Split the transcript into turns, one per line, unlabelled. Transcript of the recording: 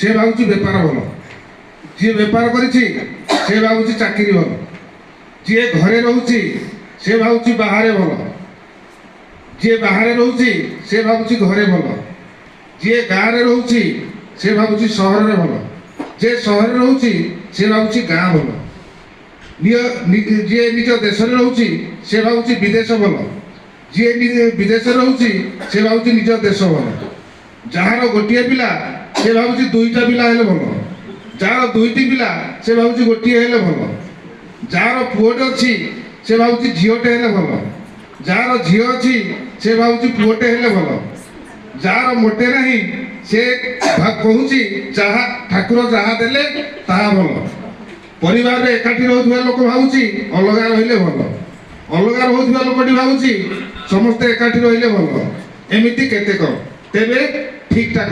से भावुची बेपार भल, जी बेपार करिछि से भावुची चाकरी भल, जी घरे रहउछि से भावुची बाहरे भल, जी बाहरे रहउछि से भावुची घरे भल, जी गाँव रे रहउछि से भावुची सहर रे भल, जे सहर रहउछि से भावुची गाँ भल, जी निज देश रे रहउछि से भावुची विदेश भल, जी विदेश रहउछि से भावुची निज देश भल, जार गोटे पिला से भावुची दुईटा पिला हेले भल, जार दुईटी पिला से भावुची गोटे हेले भल, जार पुओटे अछि से भावुची झीओटे हेले भल, जार झीओ अछि से भावुची पुओटे हेले भल, जार मोटे नहीं से कहूची जहाँ ठाकुर जहाँ देले ताहा भल, परिवार रे एकाठी रहउथुवा लोक भावुची अलगा रहिले भल, अलगा रहउथुवा लोकटी भावुची समस्ते एकाठी रहिले भल, एमिति केते तेबे ठीक ठाक।